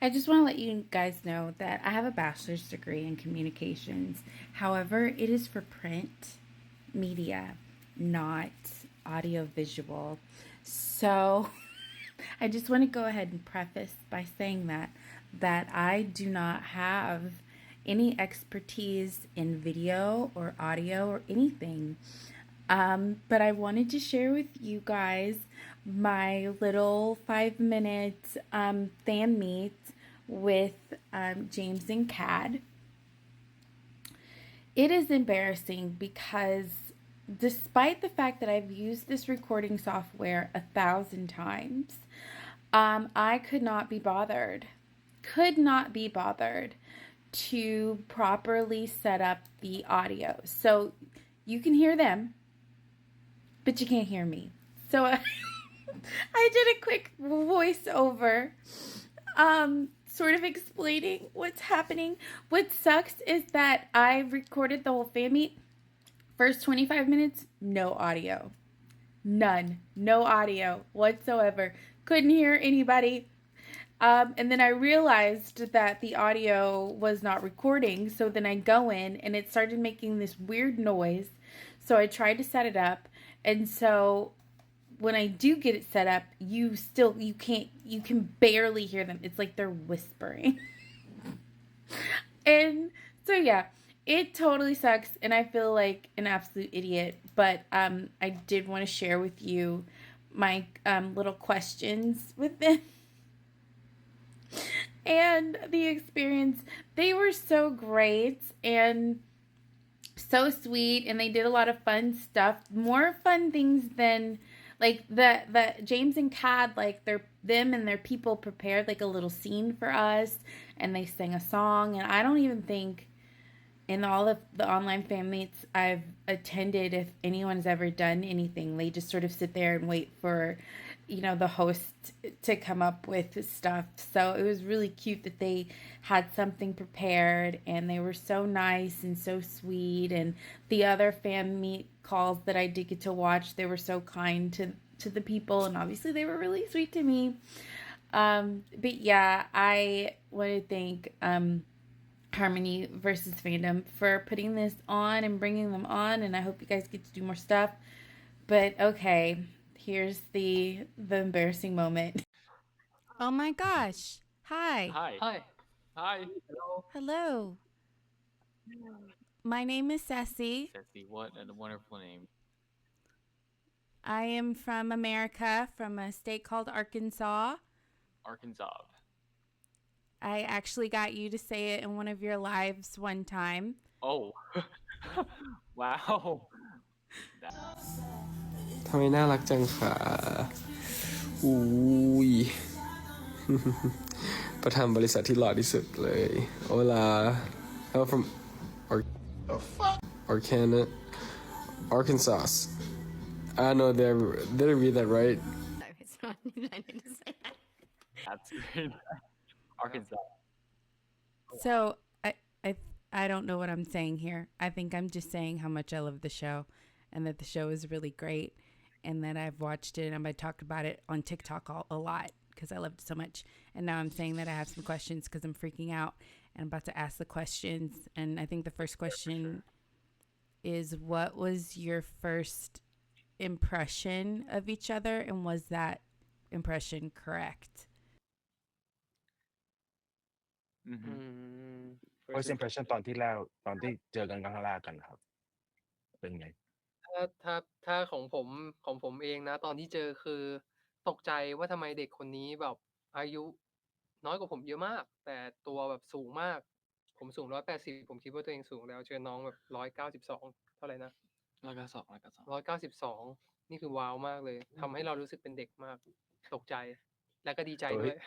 I just want to let you guys know that I have a bachelor's degree in communications. However, it is for print media, not audio visual. So I just want to go ahead and preface by saying that I do not have any expertise in video or audio or anything. But I wanted to share with you guys my little 5 minute fan meet with James and Cad. It is embarrassing because despite the fact that I've used this recording software 1,000 times, I could not be bothered. Could not be bothered to properly set up the audio. So you can hear them, but you can't hear me. So I did a quick voiceover, sort of explaining what's happening. What sucks is that I recorded the whole fan meet. First 25 minutes, no audio. None. No audio whatsoever. Couldn't hear anybody. And then I realized that the audio was not recording. So then I go in and it started making this weird noise. So I tried to set it up. And so when I do get it set up, you can barely hear them. It's like they're whispering. And so yeah, it totally sucks and I feel like an absolute idiot, but I did want to share with you my little questions with them and the experience. They were so great and so sweet, and they did a lot of fun stuff, more fun things than like the James and Cad, like them and their people prepared like a little scene for us, and they sang a song. And I don't even think in all of the online fan meets I've attended, if anyone's ever done anything, they just sort of sit there and wait for, the host to come up with stuff. So it was really cute that they had something prepared and they were so nice and so sweet. And the other fan meet calls that I did get to watch, they were so kind to the people, and obviously they were really sweet to me. But yeah, I want to thank Harmony versus Fandom for putting this on and bringing them on, and I hope you guys get to do more stuff. But okay, here's the embarrassing moment. Oh my gosh. Hi. Hi. Hi. Hi. Hello. Hello. My name is Ceci. Ceci, what a wonderful name. I am from America, from a state called Arkansas. Arkansas. I actually got you to say it in one of your lives one time. Oh. Wow. ทำไมน่ารักจังขาอุ้ย ประธานบริษัทที่หล่อที่สุดเลย Hola I'm from Arcana Arkansas I know did I read that right? No, it's not. I need to say that. That's great. Arkansas. So I I don't know what I'm saying here. I think I'm just saying how much I love the show, and that the show is really great, and that I've watched it and I talked about it on TikTok a lot because I loved it so much. And now I'm saying that I have some questions because I'm freaking out and I'm about to ask the questions. And I think the first question is, what was your first impression of each other, and was that impression correct? First first impression ตอนที่เจอกันครั้งแรกกันครับเป็นไงถ้าของผมเองนะตอนที่เจอคือตกใจว่าทำไมเด็กคนนี้แบบอายุน้อยกว่าผมเยอะมากแต่ตัวแบบสูงมากผมสูง180ผมคิดว่าตัวเองสูงแล้วเจอน้องแบบ192เท่าไหร่นะ192นี่คือว้าวมากเลยทำให้เรารู้สึกเป็นเด็กมากตกใจและก็ดีใจ So ด้วย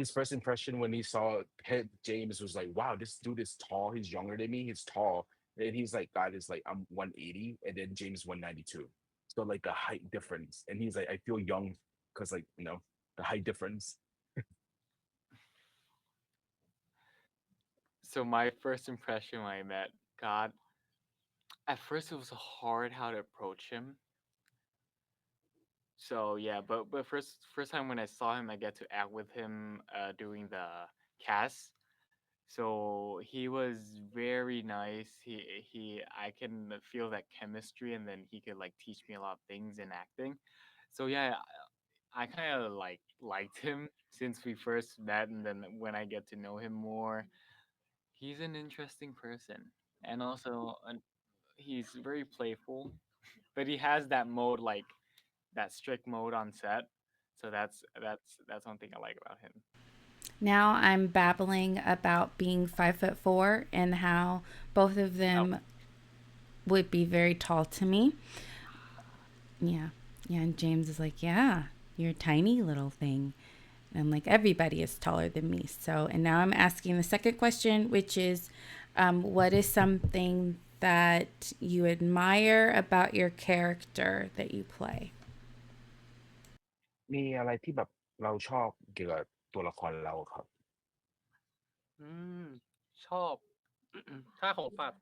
his first impression when he saw James was like, wow, this dude is tall. He's younger than me. He's tall. And he's like, God is like, I'm 180. And then James 192. So like the height difference. And he's like, I feel young because like, the height difference. So my first impression when I met God, at first it was hard how to approach him. So yeah, but first time when I saw him, I get to act with him doing the cast. So he was very nice. He I can feel that chemistry, and then he could like teach me a lot of things in acting. So yeah, I kind of like liked him since we first met, and then when I get to know him more, he's an interesting person, and also he's very playful, but he has that mode like that strict mode on set. So that's one thing I like about him. Now I'm babbling about being 5'4" and how both of them would be very tall to me. Yeah. Yeah. And James is like, yeah, you're a tiny little thing. And I'm like, everybody is taller than me. So, and now I'm asking the second question, which is, what is something that you admire about your character that you play? มีอะไรที่แบบเราชอบเกี่ยวกับตัวละครเราครับ อืมชอบ ถ้าของปัด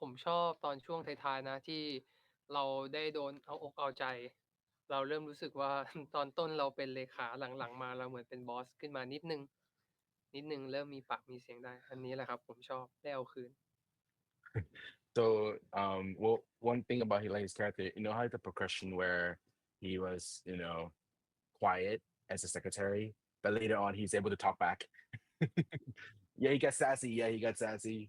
ผมชอบตอนช่วงท้ายๆนะที่เราได้โดนเอาอกเอาใจ เราเริ่มรู้สึกว่า ตอนต้นเราเป็นเลขาหลังๆมาเราเหมือนเป็นบอสขึ้นมานิดนึงเริ่มมีปากมีเสียงได้อันนี้แหละครับผมชอบได้เอาคืน So, well, one thing about his character, you know how the progression where he was, quiet as a secretary, but later on he's able to talk back. Yeah, he got sassy. Yeah, he got sassy.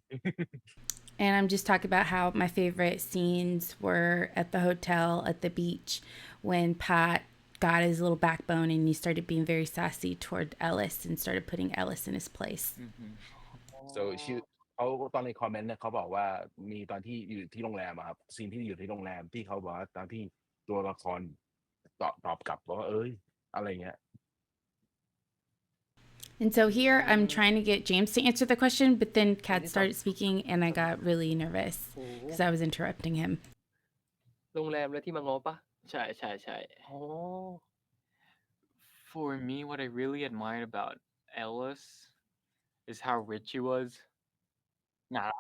And I'm just talking about how my favorite scenes were at the hotel at the beach when Pat got his little backbone and he started being very sassy toward Ellis and started putting Ellis in his place. So she เขาตอนในคอมเมนต์เนี่ยเขาบอกว่ามีตอนที่อยู่ที่โรงแรมอะครับซีนที่อยู่ที่โรงแรมที่เขาบอกว่าตอนที่ตัวละครตอบกลับบอกว่าเอ้ยอะไรเงี้ย And so here I'm trying to get James to answer the question, but then Kad started speaking and I got really nervous โอ้โห because I was interrupting him. โรงแรมแล้วที่มาง้อปะ ใช่ใช่ใช่ อ๋อ For me, what I really admired about Ellis is how rich he was. Nah,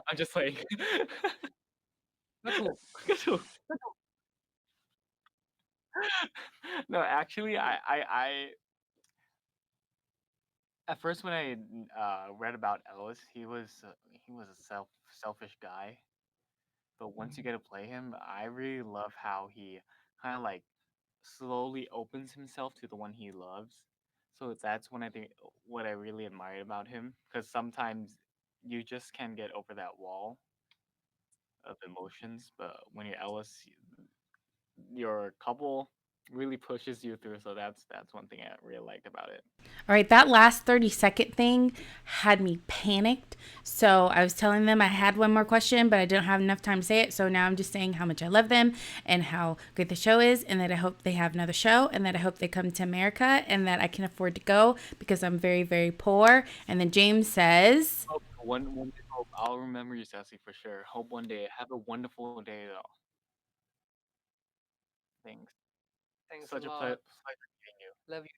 I'm just like. ก็ถูก No, actually, at first when I read about Ellis, he was a selfish guy. But once you get to play him, I really love how he kind of like slowly opens himself to the one he loves. So that's when I think what I really admired about him, because sometimes you just can't get over that wall of emotions. But when you're Ellis, your couple really pushes you through. So that's one thing I really liked about it. All right, that last 30-second thing had me panicked. So I was telling them I had one more question, but I didn't have enough time to say it. So now I'm just saying how much I love them and how great the show is, and that I hope they have another show, and that I hope they come to America, and that I can afford to go because I'm very, very poor. And then James says, Hope one day, hope I'll remember you, Sassy, for sure. Hope one day. Have a wonderful day, though. Thanks. Thanks Such a a lot pleasure meeting you. love you